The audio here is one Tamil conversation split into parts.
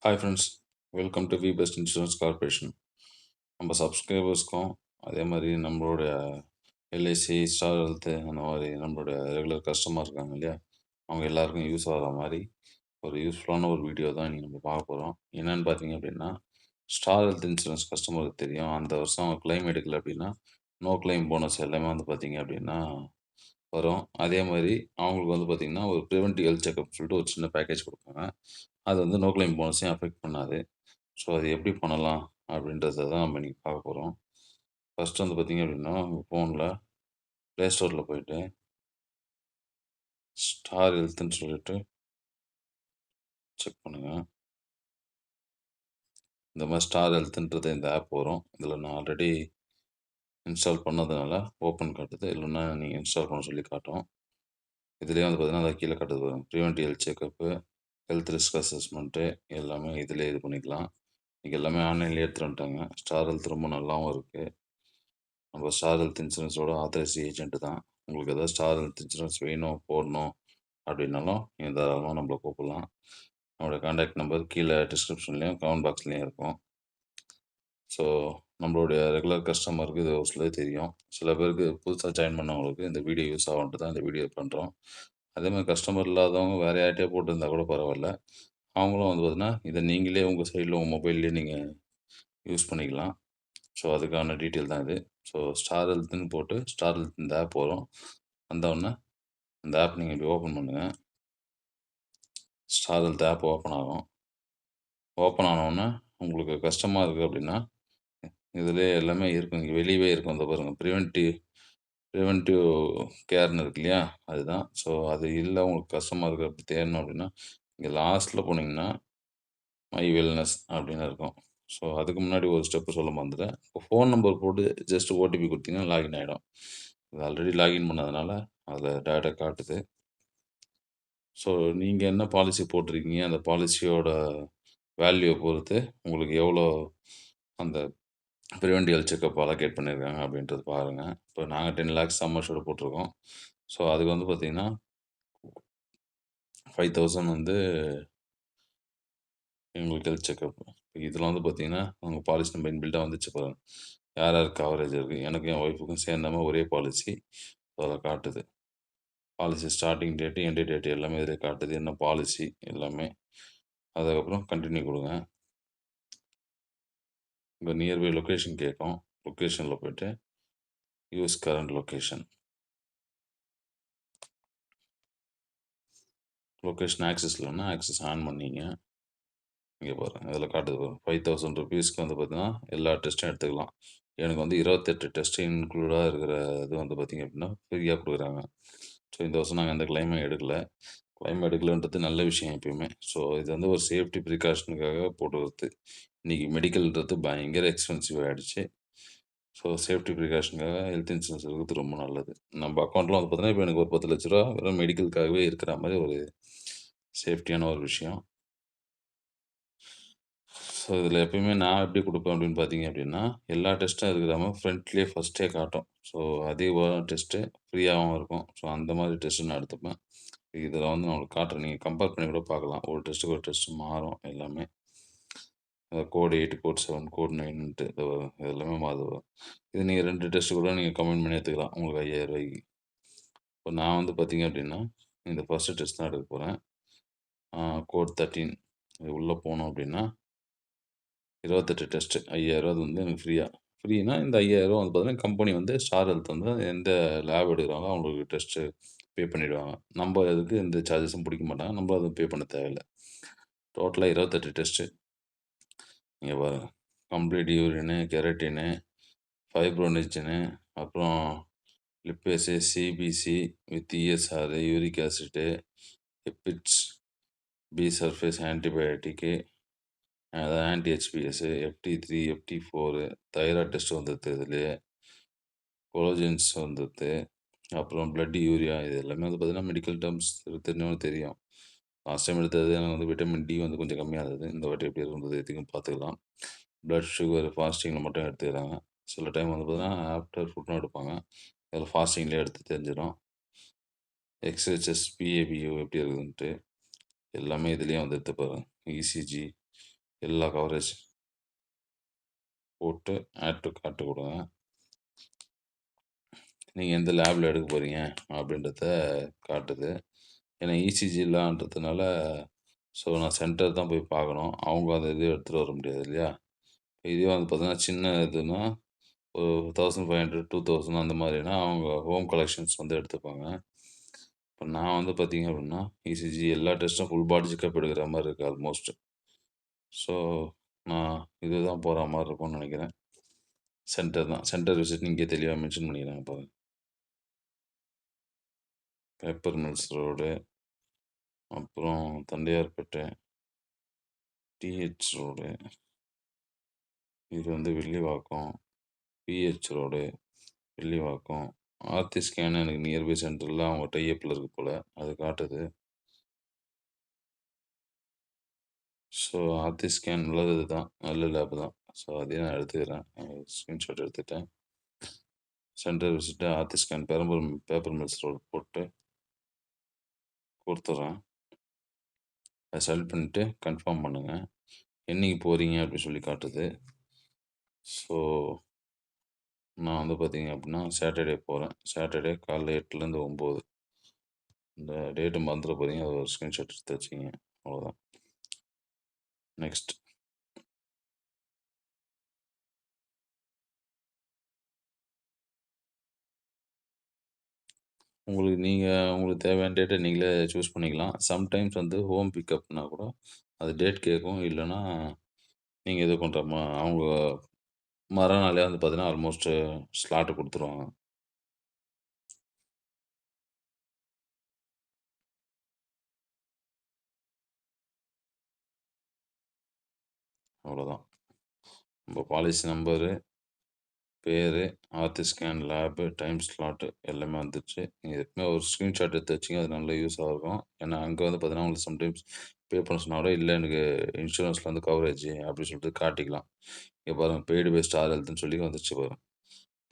Hi friends, welcome to we best insurance corporation. நம்ம சப்ஸ்கிரைபர்ஸ்க்கும் அதே மாதிரி நம்மளுடைய எல்ஐசி, ஸ்டார் ஹெல்த்து அந்த மாதிரி நம்மளுடைய ரெகுலர் கஸ்டமர் இருக்காங்க இல்லையா, அவங்க எல்லாருக்கும் யூஸ் ஆகிற மாதிரி ஒரு யூஸ்ஃபுல்லான ஒரு வீடியோ தான் இன்றைக்கி நம்ம பார்க்க போகிறோம். என்னென்னு பார்த்தீங்க அப்படின்னா, ஸ்டார் ஹெல்த் இன்சூரன்ஸ் கஸ்டமருக்கு தெரியும், அந்த வருஷம் அவங்க கிளைம் எடுக்கல அப்படின்னா நோ கிளைம் போனஸ் எல்லாமே வந்து பார்த்தீங்க அப்படின்னா வரும். அதே மாதிரி அவங்களுக்கு வந்து பார்த்தீங்கன்னா ஒரு ப்ரிவென்டிவ் ஹெல்த் செக்அப் சொல்லிட்டு ஒரு சின்ன பேக்கேஜ் கொடுப்பாங்க. அது வந்து நோ கிளைம் போனஸையும் அஃபெக்ட் பண்ணாது. ஸோ அது எப்படி பண்ணலாம் அப்படின்றத தான் நம்ம இன்றைக்கி பார்க்க போகிறோம். ஃபஸ்ட்டு வந்து பார்த்தீங்க அப்படின்னா, உங்கள் ஃபோனில் ப்ளே ஸ்டோரில் போயிட்டு ஸ்டார் ஹெல்த்துன்னு சொல்லிட்டு செக் பண்ணுங்கள். இந்த மாதிரி ஸ்டார் ஹெல்த்துன்றது இந்த ஆப் வரும். இதில் நான் ஆல்ரெடி இன்ஸ்டால் பண்ணதுனால ஓப்பன் காட்டுது, இல்லைன்னா நீங்கள் இன்ஸ்டால் பண்ண சொல்லி காட்டும். இதுலேயே வந்து பார்த்தீங்கன்னா அதை கீழே காட்டுது வரும், preventive health checkup, health risk assessment எல்லாமே இதிலே இது பண்ணிக்கலாம். இன்றைக்கி எல்லாமே ஆன்லைன்லேயே எடுத்துகிட்டு வந்துட்டாங்க. ஸ்டார் ஹெல்த் ரொம்ப நல்லாவும் இருக்குது. நம்ம ஸ்டார் ஹெல்த் இன்சூரன்ஸோட ஆத்தரைஸ்டு ஏஜென்ட்டு தான். உங்களுக்கு எதாவது ஸ்டார் ஹெல்த் இன்சூரன்ஸ் வேணும், போடணும் அப்படின்னாலும் நீங்கள் தாராளமாக நம்மளை கூப்பிடலாம். நம்மளோட கான்டாக்ட் நம்பர் கீழே டிஸ்கிரிப்ஷன்லேயும் கமெண்ட் பாக்ஸ்லேயும் இருக்கும். ஸோ நம்மளுடைய ரெகுலர் கஸ்டமருக்கு இது ஒரு சிலது தெரியும். சில பேருக்கு புதுசாக ஜாயின் பண்ணவங்களுக்கு இந்த வீடியோ யூஸ் ஆகுன்ட்டு தான் இந்த வீடியோ பண்ணுறோம். அதே மாதிரி கஸ்டமர் இல்லாதவங்க வேறு யார்கிட்டயே போட்டிருந்தா கூட பரவாயில்ல. அவங்களும் வந்து பார்த்தீங்கன்னா, இதை நீங்களே உங்கள் சைடில் உங்கள் மொபைல்லேயே நீங்கள் யூஸ் பண்ணிக்கலாம். ஸோ அதுக்கான டீட்டெயில் தான் இது. ஸோ ஸ்டார் ஹெல்த்துன்னு போட்டு ஸ்டார் ஹெல்த் இந்த ஆப் வரும். வந்தவுடனே இந்த ஆப் நீங்கள் இப்படி ஓப்பன் பண்ணுங்கள். ஸ்டார் ஹெல்த் ஆப் ஓப்பன் ஆகும். ஓப்பன் ஆனவுடனே உங்களுக்கு கஷ்டமாக இருக்குது அப்படின்னா, இதிலே எல்லாமே இருக்கும். இங்கே வெளியவே இருக்கும். இந்த பாருங்கள், ப்ரிவென்டிவ் கேர்னு இருக்கு இல்லையா, அதுதான். ஸோ அது இல்லை, உங்களுக்கு கஷ்டமாக இருக்குது அப்படி தேடணும் அப்படின்னா, இங்கே லாஸ்ட்டில் போனீங்கன்னா மை வெல்னஸ் அப்படின்னு இருக்கும். ஸோ அதுக்கு முன்னாடி ஒரு ஸ்டெப்பு சொல்ல மறந்துட்டேன். இப்போ ஃபோன் நம்பர் போட்டு ஜஸ்ட் ஓடிபி கொடுத்தீங்கன்னா லாகின் ஆகிடும். இது ஆல்ரெடி லாகின் பண்ணதுனால அதில் டேரெக்டாக காட்டுது. ஸோ நீங்கள் என்ன பாலிசி போட்டிருக்கீங்க, அந்த பாலிசியோட வேல்யூவை பொறுத்து உங்களுக்கு எவ்வளோ அந்த ப்ரிவென்டிவ் ஹெல்த் செக்கப் அலோகேட் பண்ணியிருக்காங்க அப்படின்றது பாருங்கள். இப்போ நாங்கள் 10 lakhs சம் அஷ்யூர்டு போட்டிருக்கோம். ஸோ அதுக்கு வந்து பார்த்தீங்கன்னா 5,000 வந்து எங்களுக்கு ஹெல்த் செக்கப். இதில் வந்து பார்த்தீங்கன்னா உங்கள் பாலிசி நம்பர் இன்பில்ட்டாக வந்துச்சு பாருங்கள், யார் யாருக்கு கவரேஜ் இருக்குது. எனக்கும் என் ஒய்ஃபுக்கும் சேர்ந்தாமல் ஒரே பாலிசி அதில் காட்டுது. Policy starting date, end date எல்லாமே இதில் காட்டுது, என்ன பாலிசி எல்லாமே. அதுக்கப்புறம் கண்டினியூ கொடுங்க. உங்கள் நியர்பை லொக்கேஷன் கேட்கும். லொக்கேஷனில் போய்ட்டு use current location, location access இல்லைன்னா ஆக்சஸ் ஆன் பண்ணிங்க. இங்கே பாருங்கள், இதில் காட்டுது பாருங்கள், 5,000 ருபீஸ்க்கு வந்து பார்த்தீங்கன்னா எல்லா டெஸ்ட்டும் எடுத்துக்கலாம். எனக்கு வந்து 28 டெஸ்ட்டு இன்க்ளூடாக இருக்கிற இது வந்து பார்த்திங்க அப்படின்னா ஃப்ரீயாக கொடுக்குறாங்க. ஸோ இந்த வருஷம் நாங்கள் எந்த கிளைமும் எடுக்கலை. கிளைம் எடுக்கலைன்றது நல்ல விஷயம் எப்பயுமே. ஸோ இது வந்து ஒரு சேஃப்டி ப்ரிகாஷனுக்காக போட்டுக்கிறது. இன்றைக்கி மெடிக்கல்ன்றது பயங்கர எக்ஸ்பென்சிவ் ஆகிடுச்சு. ஸோ சேஃப்டி ப்ரிகாஷனுக்காக ஹெல்த் இன்சூரன்ஸ் இருக்கிறது ரொம்ப நல்லது. நம்ம அக்கௌண்ட்டில் வந்து பார்த்தீங்கன்னா இப்போ எனக்கு ஒரு 10 லட்ச ரூபா வெறும் மெடிக்கலுக்காகவே இருக்கிற மாதிரி ஒரு சேஃப்டியான ஒரு விஷயம். ஸோ இதில் எப்பயுமே நான் எப்படி கொடுப்பேன் அப்படின்னு பார்த்தீங்க அப்படின்னா, எல்லா டெஸ்ட்டும் இருக்கிற மாதிரி ஃப்ரண்ட்லேயே ஃபஸ்ட்டே காட்டும். ஸோ அதிகமான டெஸ்ட்டு ஃப்ரீயாகவும் இருக்கும். ஸோ அந்த மாதிரி டெஸ்ட்டு நான் எடுத்துப்பேன். இதில் வந்து நான் உங்களுக்கு காட்டுறேன், நீங்கள் கம்பேர் பண்ணி கூட பார்க்கலாம். ஒரு டெஸ்ட்டுக்கு ஒரு டெஸ்ட்டு மாறும் எல்லாமே. கோட் 8, கோட் 7, கோட் 9ன்ட்டு இது எல்லாமே மாறுது. இது நீங்கள் 2 டெஸ்ட்டு கூட நீங்கள் கம்பைன் பண்ணி எடுத்துக்கலாம் உங்களுக்கு 5,000 ரூபாய்க்கு. இப்போ நான் வந்து பார்த்தீங்க அப்படின்னா, இந்த ஃபஸ்ட்டு டெஸ்ட் தான் எடுக்க போகிறேன். கோட் 13 இது உள்ளே போனோம் அப்படின்னா 28 டெஸ்ட்டு 5,000 வந்து எனக்கு ஃப்ரீனா இந்த 5,000 வந்து பார்த்தீங்கன்னா கம்பெனி வந்து ஸ்டார் ஹெல்த் வந்து எந்த லேப் எடுக்கிறாங்களோ அவங்களுக்கு டெஸ்ட்டு பே பண்ணிவிடுவாங்க. நம்ம அதுக்கு எந்த சார்ஜஸும் பிடிக்க மாட்டாங்க. நம்ம அதுவும் பே பண்ண தேவையில்ல. டோட்டலாக 28 டெஸ்ட்டு. இங்கே பாருங்கள், கம்ப்ளீட் யூரினு, கெரட்டினு, ஃபைப்ரோனிஜினு, அப்புறம் lipase, CBC with ESR, uric acid, hepatitis, B surface antibiotic, அதாவது anti ஹெச்பிஎஸ்ஸு, FT3, FT4, thyroid test வந்துடுது இதுலேயே, கொலோஜன்ஸ் வந்துடுது, அப்புறம் பிளட் யூரியா. இது எல்லாமே வந்து பார்த்தீங்கன்னா மெடிக்கல் டேர்ம்ஸ் தெரிஞ்சவங்களுக்கு தெரியும். லாஸ்ட் டைம் எடுத்தது எனக்கு வந்து விட்டமின் டி வந்து கொஞ்சம் கம்மியாக இருந்தது. இந்த வாட்டி எப்படி இருந்தது எதுக்கும் பார்த்துக்கலாம். பிளட் சுகர் ஃபாஸ்டிங்கில் மட்டும் எடுத்துக்கிறாங்க. சில டைம் வந்து பார்த்தீங்கன்னா ஆஃப்டர் ஃபுட்டும் எடுப்பாங்க. அதில் ஃபாஸ்டிங்லேயே எடுத்து தெரிஞ்சிடும். எக்ஸ்ஹெச்எஸ், பிஏபிஓ எப்படி இருக்குதுன்ட்டு எல்லாமே இதுலேயே வந்து எடுத்து பாருங்கள். இசிஜி, எல்லா கவரேஜ் போட்டு ஆட் டூ கார்ட் குடுங்க. நீங்க எந்த லேப்ல எடுக்க போறீங்க அப்படின்றத காட்டுது. ஏன்னா இசிஜிலான்றதுனால, ஸோ நான் சென்டர் தான் போய் பார்க்கணும். அவங்க அந்த இது எடுத்துட்டு வர முடியாது இல்லையா? இதே வந்து பார்த்தீங்கன்னா, சின்ன இதுன்னா ஒரு 1500, 2000 அந்த மாரினா, அவங்க ஹோம் கலெக்ஷன்ஸ் வந்து எடுத்துப்பாங்க. இப்ப நான் வந்து பார்த்தீங்க அப்படின்னா, இசிஜி எல்லா டெஸ்ட்டும் ஃபுல் பாடி செக்கப் எடுக்கிற மாரி இருக்கு ஆல்மோஸ்ட். ஸோ, நான் இதுதான் போற மாரி இருக்கும்னு நெனைக்கிறேன். சென்டர் தான். சென்டர் விசிட்ன்னு இங்கேயே தெளிவா மென்ஷன் பண்ணிக்கிறாங்க பாருங்க. பேப்பர் மில்ஸ் ரோடு, அப்புறம் தண்டையார்பேட்டை, டிஹெச் ரோடு, இது வந்து Villivakkam, P H road, Villivakkam. Aarthi scan எனக்கு நியர்பை சென்டர்ல அவங்க டை அப்ல இருக்கு போல. அது காட்டுது. ஸோ, ஆர்த்தி ஸ்கேன் நல்லது தான். நல்ல லேப் தான். ஸோ, அதையும் நான் எடுத்துக்கிறேன். ஸ்கிரீன்ஷாட் எடுத்துட்டேன். Centre visit Aarthi scan Perambur paper mills road போட்டு குடுத்துட்றேன். அத செலக்ட் பண்ணிட்டு கன்ஃபார்ம் பண்ணுங்க. என்னைக்கு போறீங்க அப்படி சொல்லி காட்டுது. ஸோ, நான் வந்து பார்த்தீங்க அப்படின்னா, சாட்டர்டே போறேன். சாட்டர்டே காலைல 8லேருந்து 9. இந்த டேட்ட மறந்துற போறீங்க. அத ஒரு ஸ்கிரீன்ஷாட் எடுத்து வச்சுக்கங்க. அவ்வளோதான். நெக்ஸ்ட். உங்களுக்கு தேவையான டேட்ட நீங்களே சூஸ் பண்ணிக்கலாம். சம்டைம்ஸ் வந்து ஹோம் பிக்கப்னா கூட அது டேட் கேட்கும். இல்லன்னா, நீங்க இது பண்ற அவங்க மறுநாளே வந்து பார்த்தீங்கன்னா, ஆல்மோஸ்ட் ஸ்லாட் குடுத்துருவாங்க. அவ்வளோதான். உங்க பாலிசி நம்பரு, பேரு, Aarthi scan lab, time slot எல்லாமே வந்துருச்சு. நீங்க எப்பவுமே ஒரு ஸ்க்ரீன்ஷாட் எடுத்து வச்சீங்க. அது நல்ல யூஸா இருக்கும். ஏன்னா, அங்க வந்து பார்த்தீங்கன்னா, உங்களுக்கு சம்டைம்ஸ் பே பண்ண சொன்னா கூட, இல்ல எனக்கு இன்சூரன்ஸ்ல வந்து கவரேஜ் அப்படின்னு சொல்லிட்டு காட்டிக்கலாம். இங்க பாருங்க பெய்டு பை ஸ்டார் ஹெல்த்ன்னு சொல்லி வந்துருச்சு பாருங்க.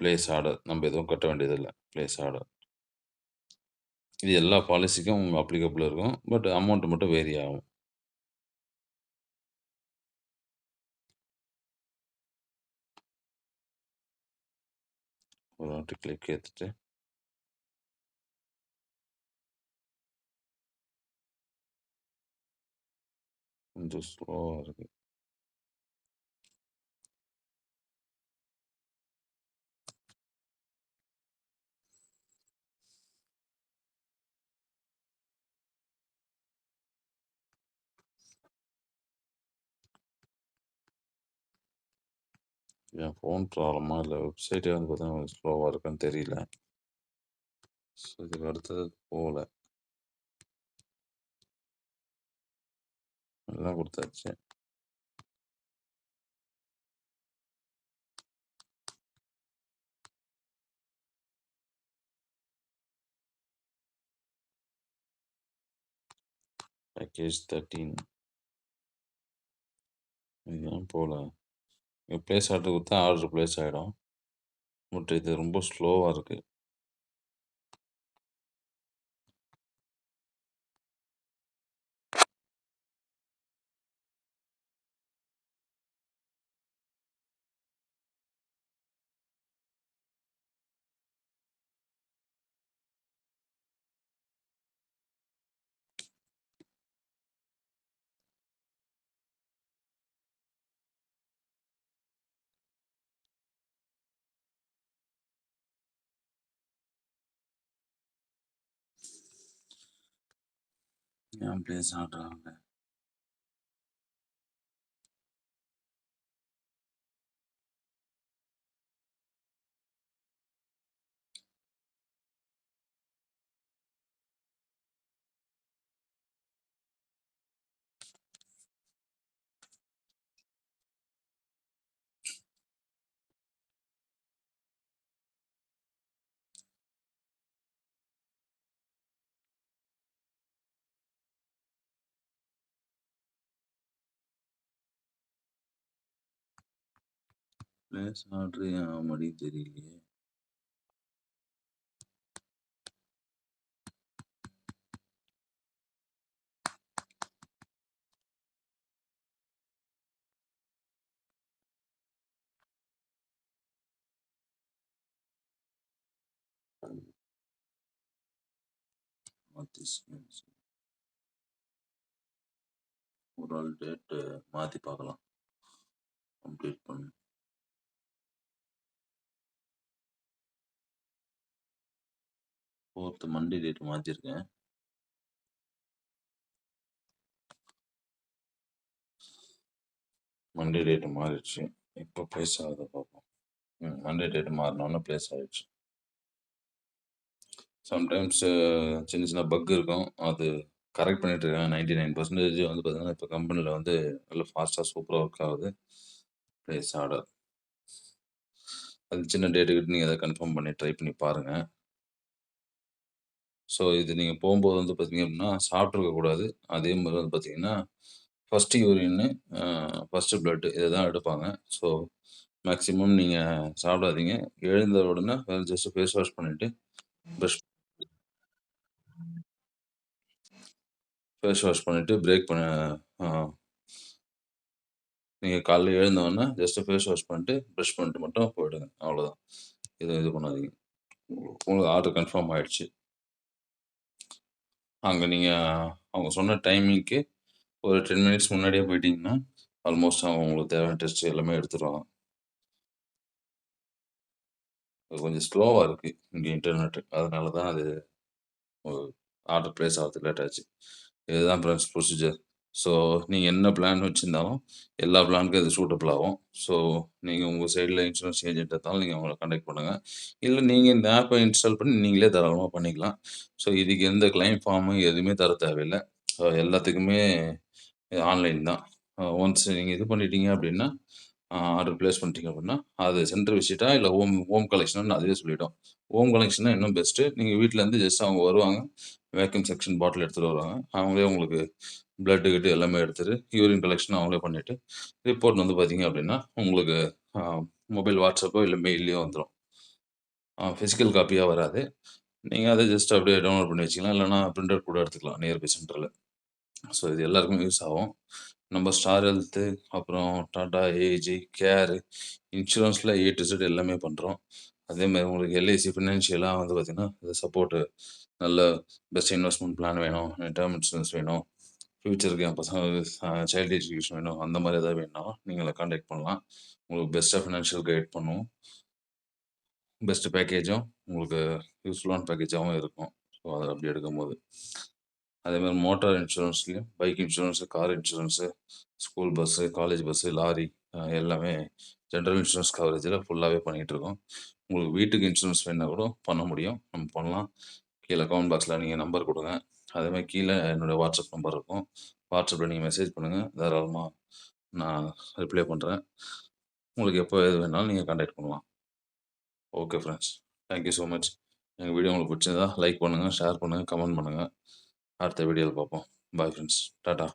Place order. நம்ம எதுவும் கட்ட வேண்டியதில்ல. Place order. இது எல்லா பாலிசிக்கும் அப்ளிகபிள் இருக்கும். பட் அமௌண்ட் மட்டும் வேரி ஆகும். ஒரு வாட்டி கிளிக் ஏத்துட்டு கொஞ்சம் ஸ்லோவா இருக்கு. என் ஃபோன் ப்ராப்ளமா? இல்ல வெப்சைட்டே வந்து பார்த்தீங்கன்னா ஸ்லோவா இருக்கான்னு தெரியல. ஸோ, இதுக்கு அடுத்தது போல. எல்லாம் குடுத்தாச்சு. பேக்கேஜ் 13 இது ஏன் போல? இங்க பிளேஸ் ஆர்டர் குடுத்தா ஆர்டர் பிளேஸ் ஆயிடும். பட் இது ரொம்ப ஸ்லோவா இருக்கு. ஏன் பிளேஸ் ஆர்டர் ஆகல? பிளேஸ் ஆர்டர் ஏன் ஆக மாட்டேங்குது தெரியலையே. மாத்தி ஒரு ஆள் டேட்டு மாத்தி பார்க்கலாம். அப்டேட் பண்ணு. 4th மண்டே டேட் மாத்திருக்கேன். மண்டே டேட் மாறிடுச்சு. இப்போ ப்ளேஸ் ஆகுதா பார்ப்போம். மண்டே டேட் மாறினோன்னே ப்ளேஸ் ஆயிடுச்சு. சம்டைம்ஸ் சின்ன சின்ன பக் இருக்கும். அது கரெக்ட் பண்ணிட்டு இருக்காங்க. 99% வந்து பார்த்தீங்கன்னா, இப்போ கம்பெனில வந்து நல்லா ஃபாஸ்ட்டா சூப்பரா ஒர்க் ஆகுது. Place order. அது சின்ன டேட்டு கிட்ட நீங்க அத கன்ஃபார்ம் பண்ணி ட்ரை பண்ணி பாருங்க. ஸோ இது நீங்க போம்போது வந்து பார்த்தீங்க அப்டின்னா, சாப்ட்டுருக்க கூடாது. அதே மாரி வந்து பார்த்தீங்கன்னா, ஃபர்ஸ்ட் யூரின்னு, ஃபர்ஸ்ட் பிளட் இத தான் எடுப்பாங்க. ஸோ மேக்ஸிமம் நீங்க சாப்பிடாதீங்க. எழுந்த உடனே ஜஸ்ட் ஃபேஸ் வாஷ் பண்ணிட்டு, பிரஷ் ஃபேஸ் வாஷ் பண்ணிட்டு பிரேக் பண்ண அ நீங்க காலைல எழுந்தவுடனே ஜஸ்ட் ஃபேஸ் வாஷ் பண்ணிட்டு, பிரஷ் பண்ணிட்டு மட்டும் போயிடுங்க. அவ்வளோதான். எதுவும் இது பண்ணாதீங்க. உங்களுக்கு ஆர்டர் கன்ஃபார்ம் ஆயிடுச்சு. அங்க நீங்க அவங்க சொன்ன டைமிங்க்கு ஒரு 10 மினிட்ஸ் முன்னாடியே போயிட்டீங்கன்னா, ஆல்மோஸ்ட் அவங்க உங்களுக்கு தேவையான டெஸ்ட் எல்லாமே எடுத்துருவாங்க. அது கொஞ்சம் ஸ்லோவா இருக்கு இங்க இன்டர்நெட். அதனால தான் அது ஆர்டர் பிளேஸ் ஆகுறதுக்கு லேட் ஆச்சு. இதுதான் ஃப்ரெண்ட்ஸ் ப்ரொசீஜர். ஸோ நீங்க என்ன பிளான் வச்சிருந்தாலும், எல்லா பிளானுக்கும் இது சூட்டபிள் ஆகும். ஸோ நீங்க உங்க சைட்ல இன்சூரன்ஸ் ஏஜென்ட் இருந்தாலும் நீங்க அவங்கள கான்டாக்ட் பண்ணுங்க. இல்ல நீங்க இந்த ஆப்ப இன்ஸ்டால் பண்ணி நீங்களே தாராளமா பண்ணிக்கலாம். ஸோ இதுக்கு எந்த கிளைம் ஃபார்மு எதுவுமே தர தேவையில்ல. எல்லாத்துக்குமே ஆன்லைன் தான். ஒன்ஸ் நீங்க இது பண்ணிட்டீங்க அப்டின்னா, ஆர்டர் பிளேஸ் பண்ணிட்டீங்க அப்டின்னா, அது சென்டர் விசிட்டா இல்ல ஹோம் ஹோம் கலெக்ஷனான்னு அதுவே சொல்லிடும். ஹோம் கலெக்ஷன்னா இன்னும் பெஸ்ட்டு. நீங்க வீட்லருந்து ஜஸ்ட் அவங்க வருவாங்க. வேக்யூம் செக்ஷன் பாட்டில் எடுத்துட்டு வருவாங்க. அவங்களே உங்களுக்கு பிளட் கிட்டு எல்லாமே எடுத்துட்டு, யூரின் கலெக்ஷன் அவங்களே பண்ணிட்டு, ரிப்போர்ட் வந்து பார்த்தீங்க அப்டின்னா, உங்களுக்கு அ மொபைல் வாட்ஸ்அப்போ இல்ல மெயில்லயோ வந்துரும். பிசிக்கல் காப்பியா வராது. நீங்க அத ஜஸ்ட் அப்டியே டவுன்லோட் பண்ணி வச்சுக்கலாம். இல்லன்னா பிரிண்ட் அவுட் கூட எடுத்துக்கலாம் நியர்பை சென்டர்ல. ஸோ இது எல்லாருக்குமே யூஸ் ஆகும். நம்ம ஸ்டார் ஹெல்த்து, அப்புறம் Tata AG, care, இன்சூரன்ஸ்ல A to Z எல்லாமே பண்றோம். அதே மாரி உங்களுக்கு எல்ஐசி ஃபினான்ஷியலா வந்து பார்த்தீங்கன்னா, இது சப்போர்ட்டு நல்ல பெஸ்ட் இன்வெஸ்ட்மென்ட் பிளான் வேணும், டெர்ம் இன்சூரன்ஸ் வேணும், ஃபியூச்சருக்கு என் பசங்களுக்கு சைல்டு எஜுகேஷன் வேணும், அந்த மாரி ஏதாவது வேணும்னாலும் நீங்க எங்கள கான்டாக்ட் பண்ணலாம். உங்களுக்கு பெஸ்ட்டா ஃபினான்ஷியல் கைட் பண்ணுவோம். பெஸ்ட் பேக்கேஜும் உங்களுக்கு யூஸ்ஃபுல்லான பேக்கேஜாவும் இருக்கும். ஸோ அத அப்படி எடுக்கும்போது. அதேமாரி மோட்டார் இன்சூரன்ஸ்லயும் bike insurance, car insurance, school bus, college bus, lorry எல்லாமே ஜெனரல் இன்சூரன்ஸ் கவரேஜில ஃபுல்லாவே பண்ணிகிட்டுருக்கோம். உங்களுக்கு வீட்டுக்கு இன்சூரன்ஸ் வேணுனா கூட பண்ண முடியும். நம்ம பண்ணலாம். கீழ கமெண்ட் பாக்ஸ்ல நீங்க நம்பர் குடுங்க. அதேமாரி கீழ என்னோட வாட்ஸ்அப் நம்பர் இருக்கும். வாட்ஸ்அப்ல நீங்க மெசேஜ் பண்ணுங்க. தாராளமா நான் ரிப்ளை பண்றேன். உங்களுக்கு எப்போ எது வேணாலும் நீங்க கான்டாக்ட் பண்ணலாம். Okay friends. Thank you so much. எங்க வீடியோ உங்களுக்கு பிடிச்சிருந்தா லைக் பண்ணுங்க, ஷேர் பண்ணுங்க, கமெண்ட் பண்ணுங்க. அடுத்த வீடியோல பார்ப்போம். Bye friends. டாடா.